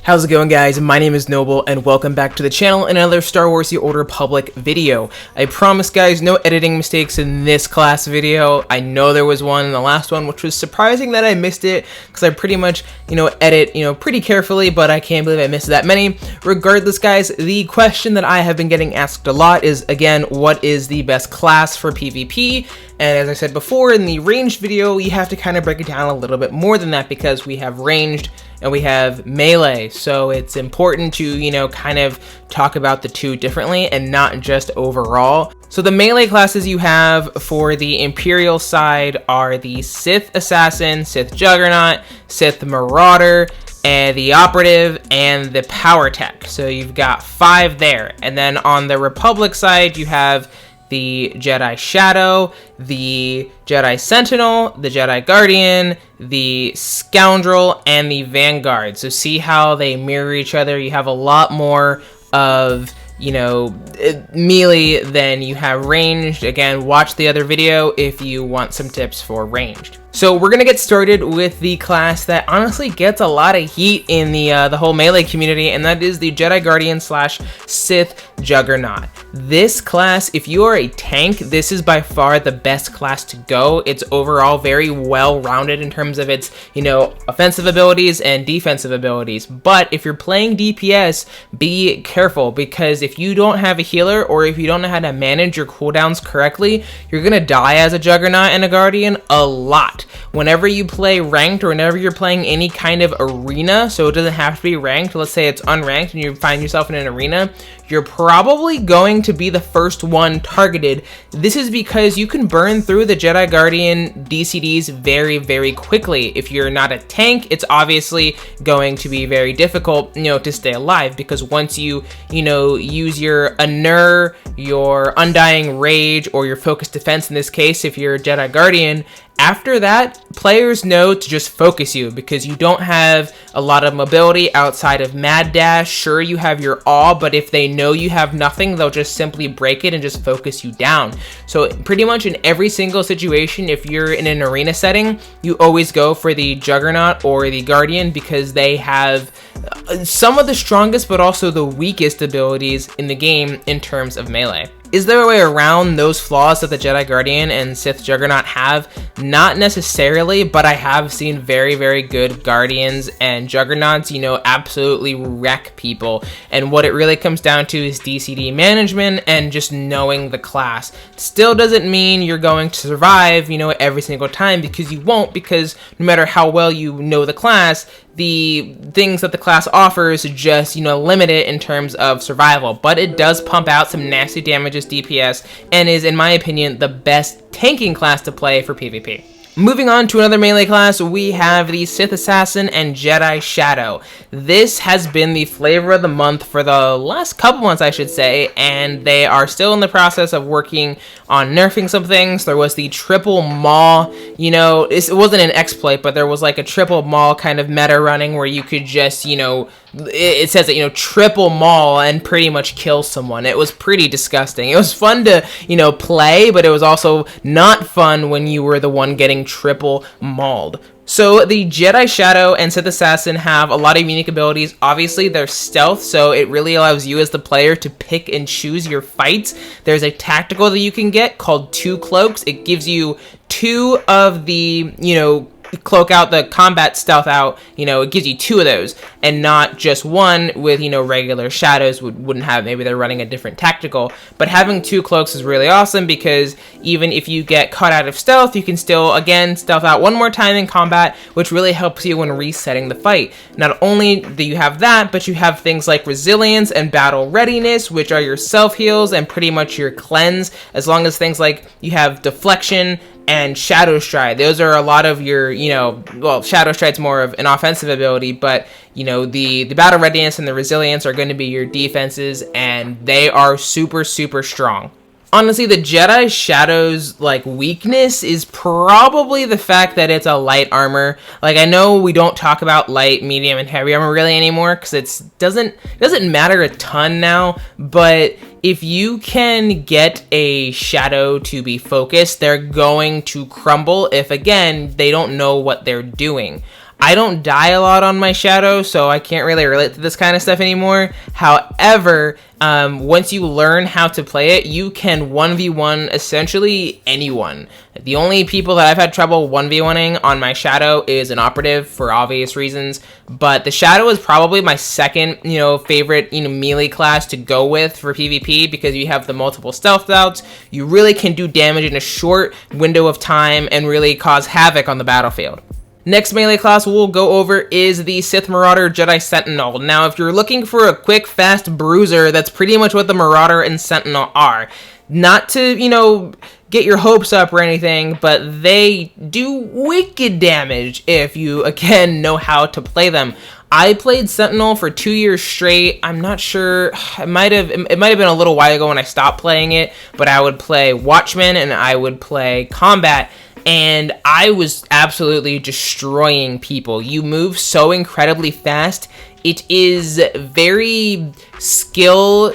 How's it going, guys? My name is Noble, and welcome back to the channel and another Star Wars The Old Republic video. I promise, guys, no editing mistakes in this class video. I know there was one in the last one, which was surprising that I missed it, because I pretty much, edit, pretty carefully, but I can't believe I missed that many. Regardless, guys, the question that I have been getting asked a lot is, again, what is the best class for PvP? And as I said before, in the ranged video, you have to kind of break it down a little bit more than that, because we have ranged and we have melee, so it's important to, kind of talk about the two differently and not just overall. So the melee classes you have for the Imperial side are the Sith Assassin, Sith Juggernaut, Sith Marauder, and the Operative, and the Power Tech. So you've got 5 there. And then on the Republic side, you have the Jedi Shadow, the Jedi Sentinel, the Jedi Guardian, the Scoundrel, and the Vanguard. So see how they mirror each other. You have a lot more of, melee than you have ranged. Again, watch the other video if you want some tips for ranged. So we're gonna get started with the class that honestly gets a lot of heat in the whole melee community, and that is the Jedi Guardian / Sith Juggernaut. This class, if you are a tank, this is by far the best class to go. It's overall very well-rounded in terms of its, offensive abilities and defensive abilities. But if you're playing DPS, be careful, because if you don't have a healer or if you don't know how to manage your cooldowns correctly, you're gonna die as a Juggernaut and a Guardian a lot. Whenever you play ranked, or whenever you're playing any kind of arena, so it doesn't have to be ranked, let's say it's unranked and you find yourself in an arena, you're probably going to be the first one targeted. This is because you can burn through the Jedi Guardian DCDs very, very quickly. If you're not a tank, it's obviously going to be very difficult, to stay alive, because once you, use your Anur, your Undying Rage, or your Focused Defense in this case, if you're a Jedi Guardian, after that, players know to just focus you, because you don't have a lot of mobility outside of Mad Dash. Sure, you have your Awe, but if they know you have nothing, they'll just simply break it and just focus you down. So pretty much in every single situation, if you're in an arena setting, you always go for the Juggernaut or the Guardian, because they have some of the strongest but also the weakest abilities in the game in terms of melee. Is there a way around those flaws that the Jedi Guardian and Sith Juggernaut have? Not necessarily, but I have seen very, very good Guardians and Juggernauts, absolutely wreck people. And what it really comes down to is DCD management and just knowing the class. Still doesn't mean you're going to survive, every single time, because you won't, because no matter how well you know the class, the things that the class offers just, limit it in terms of survival. But it does pump out some nasty damages DPS, and is, in my opinion, the best tanking class to play for PvP. Moving on to another melee class, we have the Sith Assassin and Jedi Shadow. This has been the flavor of the month for the last couple months, I should say, and they are still in the process of working on nerfing some things. There was the triple maul, it wasn't an exploit, but there was like a triple maul kind of meta running where you could just, it says that, triple maul and pretty much kill someone. It was pretty disgusting. It was fun to, play, but it was also not fun when you were the one getting triple mauled. So the Jedi Shadow and Sith Assassin have a lot of unique abilities. Obviously, they're stealth, so it really allows you as the player to pick and choose your fights. There's a tactical that you can get called 2 Cloaks. It gives you 2 of the, cloak out, the combat stealth out, it gives you 2 of those, and not just one with, regular shadows wouldn't have. Maybe they're running a different tactical, but having 2 cloaks is really awesome, because even if you get caught out of stealth, you can still, again, stealth out one more time in combat, which really helps you when resetting the fight. Not only do you have that, but you have things like resilience and battle readiness, which are your self heals and pretty much your cleanse, as long as things like you have deflection and Shadow Stride. Those are a lot of your, Shadow Stride's more of an offensive ability, but, the battle readiness and the resilience are going to be your defenses, and they are super, super strong. Honestly, the Jedi Shadow's, weakness is probably the fact that it's a light armor. I know we don't talk about light, medium, and heavy armor really anymore, because it doesn't matter a ton now, but if you can get a Shadow to be focused, they're going to crumble if, again, they don't know what they're doing. I don't die a lot on my Shadow, so I can't really relate to this kind of stuff anymore. However, once you learn how to play it, you can 1v1 essentially anyone. The only people that I've had trouble 1v1ing on my Shadow is an operative for obvious reasons, but the Shadow is probably my second, favorite, melee class to go with for PvP because you have the multiple stealth bouts. You really can do damage in a short window of time and really cause havoc on the battlefield. Next melee class we'll go over is the Sith Marauder Jedi Sentinel. Now, if you're looking for a quick, fast bruiser, that's pretty much what the Marauder and Sentinel are. Not to, get your hopes up or anything, but they do wicked damage if you, again, know how to play them. I played Sentinel for 2 years straight. I'm not sure, it might have been a little while ago when I stopped playing it, but I would play Watchman and I would play Combat, and I was absolutely destroying people. You move so incredibly fast. It is very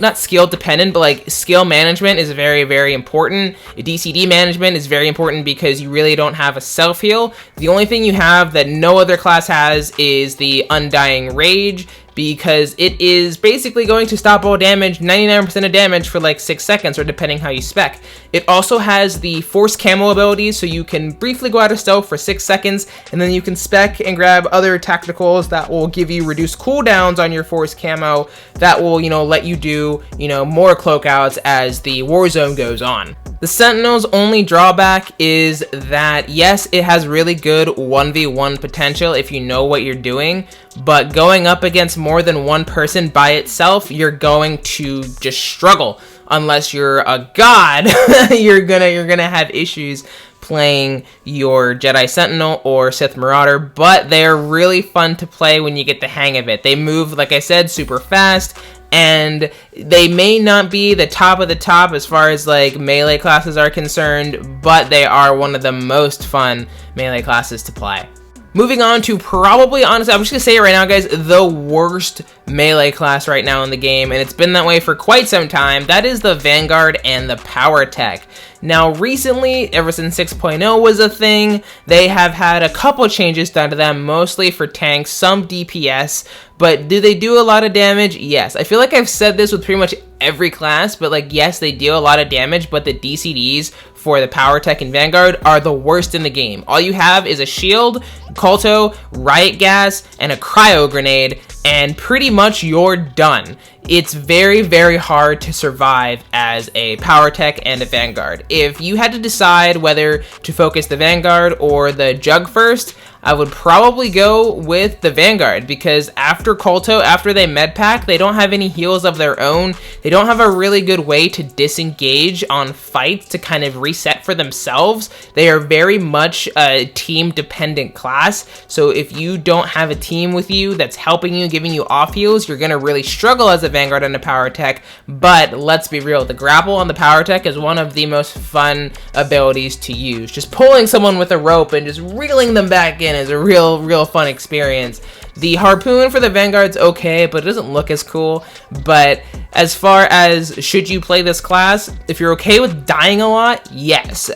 not skill dependent, but like skill management is very, very important. DCD management is very important because you really don't have a self heal. The only thing you have that no other class has is the Undying Rage, because it is basically going to stop all damage, 99% of damage for like 6 seconds, or depending how you spec. It also has the Force Camo abilities, so you can briefly go out of stealth for 6 seconds, and then you can spec and grab other tacticals that will give you reduced cooldowns on your Force Camo that will, let you do, more cloak outs as the war zone goes on. The Sentinel's only drawback is that, yes, it has really good 1v1 potential if you know what you're doing, but going up against more than one person by itself, you're going to just struggle. Unless you're a god, you're gonna have issues playing your Jedi Sentinel or Sith Marauder, but they're really fun to play when you get the hang of it. They move, like I said, super fast, and they may not be the top of the top as far as like melee classes are concerned, but they are one of the most fun melee classes to play. Moving on to probably, honestly, I'm just going to say it right now, guys, the worst melee class right now in the game, and it's been that way for quite some time. That is the Vanguard and the Power Tech. Now, recently, ever since 6.0 was a thing, they have had a couple changes done to them, mostly for tanks, some DPS, but do they do a lot of damage? Yes. I feel like I've said this with pretty much every class, but like, yes, they deal a lot of damage, but the DCDs for the Power Tech and Vanguard are the worst in the game. All you have is a shield, Kolto, riot gas, and a cryo grenade, and pretty much you're done. It's very, very hard to survive as a Power Tech and a Vanguard. If you had to decide whether to focus the Vanguard or the Jug first, I would probably go with the Vanguard, because after Kolto, after they medpack, they don't have any heals of their own. They don't have a really good way to disengage on fights to kind of reset for themselves. They are very much a team-dependent class, so if you don't have a team with you that's helping you, giving you off heals, you're going to really struggle as a Vanguard and a Power Tech. But let's be real, the grapple on the Power Tech is one of the most fun abilities to use. Just pulling someone with a rope and just reeling them back in is a real fun experience. The harpoon for the Vanguard's okay, but it doesn't look as cool. But as far as should you play this class, if you're okay with dying a lot, yes.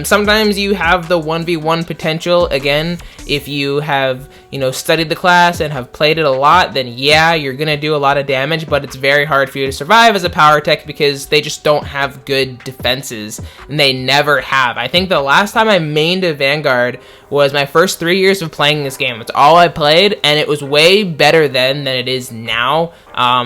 Sometimes you have the 1v1 potential. Again, if you have, studied the class and have played it a lot, then yeah, you're gonna do a lot of damage, but it's very hard for you to survive as a Power Tech because they just don't have good defenses, and they never have. I think the last time I mained a Vanguard was my first 3 years of playing this game. It's all I played, and it was way better then than it is now.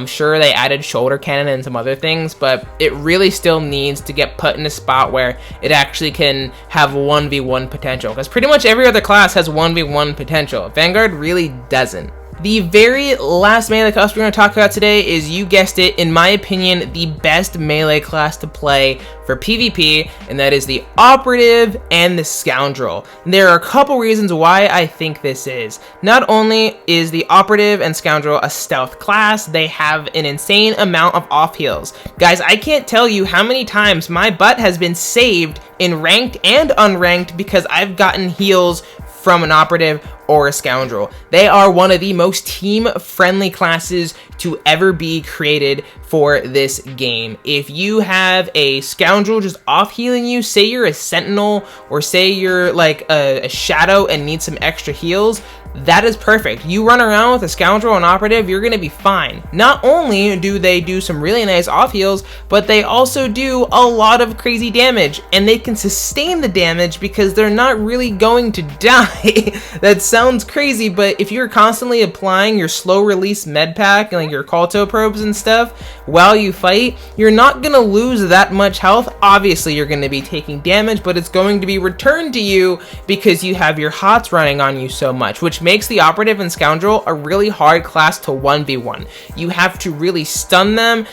Sure, they added shoulder cannon and some other things, but it really still needs to get put in a spot where it actually can have 1v1 potential, because pretty much every other class has 1v1 potential. Vanguard really doesn't. The very last melee class we're going to talk about today is, you guessed it, in my opinion, the best melee class to play for PvP, and that is the Operative and the Scoundrel. And there are a couple reasons why I think this is. Not only is the Operative and Scoundrel a stealth class, they have an insane amount of off heals. Guys, I can't tell you how many times my butt has been saved in ranked and unranked because I've gotten heals from an Operative or a Scoundrel. They are one of the most team-friendly classes to ever be created for this game. If you have a scoundrel just off healing you, say you're a sentinel or say you're like a shadow and need some extra heals, that is perfect. You run around with a scoundrel and operative, you're gonna be fine. Not only do they do some really nice off heals, but they also do a lot of crazy damage, and they can sustain the damage because they're not really going to die. That sounds crazy, but if you're constantly applying your slow release med pack and like your Kolto probes and stuff while you fight, you're not gonna lose that much health. Obviously you're gonna be taking damage, but it's going to be returned to you because you have your HOTS running on you so much, which makes the operative and scoundrel a really hard class to 1v1. You have to really stun them,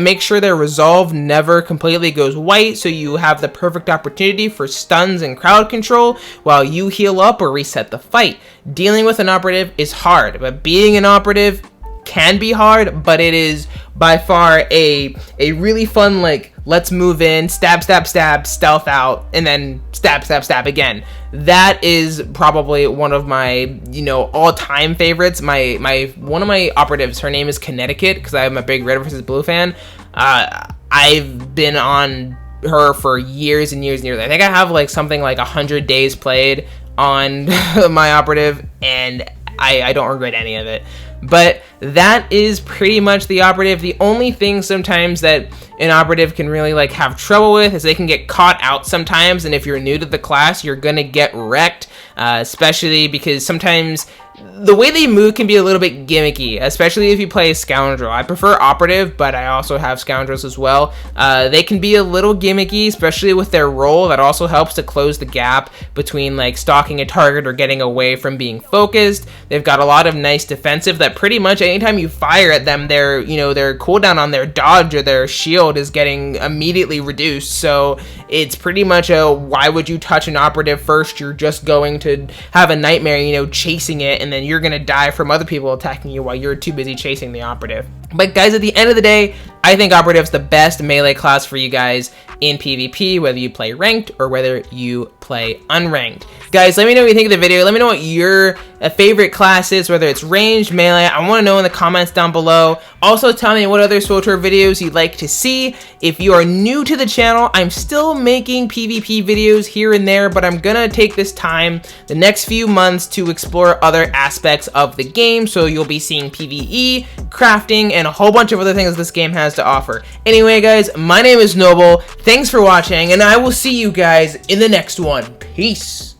make sure their resolve never completely goes white, so you have the perfect opportunity for stuns and crowd control while you heal up or reset the fight. Dealing with an operative is hard, but being an operative can be hard, but it is by far a really fun, like, let's move in, stab, stab, stab, stealth out, and then stab, stab, stab again. That is probably one of my, you know, all-time favorites. One of my operatives, her name is Connecticut, because I'm a big Red vs. Blue fan. I've been on her for years and years and years. I think I have like something like 100 days played on my operative, and I don't regret any of it. But that is pretty much the operative. The only thing sometimes that an operative can really like have trouble with is they can get caught out sometimes, and if you're new to the class, you're gonna get wrecked, especially because sometimes the way they move can be a little bit gimmicky, especially if you play a scoundrel. I prefer operative, but I also have scoundrels as well. They can be a little gimmicky, especially with their role. That also helps to close the gap between like stalking a target or getting away from being focused. They've got a lot of nice defensive that pretty much anytime you fire at them, their cooldown on their dodge or their shield is getting immediately reduced. So it's pretty much a why would you touch an operative first? You're just going to have a nightmare, chasing it, and then you're gonna die from other people attacking you while you're too busy chasing the operative. But guys, at the end of the day, I think operative's the best melee class for you guys in PvP, whether you play ranked or whether you play unranked. Guys, let me know what you think of the video. Let me know what your favorite class is, whether it's ranged, melee. I want to know in the comments down below. Also, tell me what other SWTOR videos you'd like to see. If you are new to the channel, I'm still making PvP videos here and there, but I'm gonna take this time the next few months to explore other aspects of the game, so you'll be seeing PvE, crafting, and a whole bunch of other things this game has to offer. Anyway, guys, my name is Noble. Thanks for watching, and I will see you guys in the next one. Peace.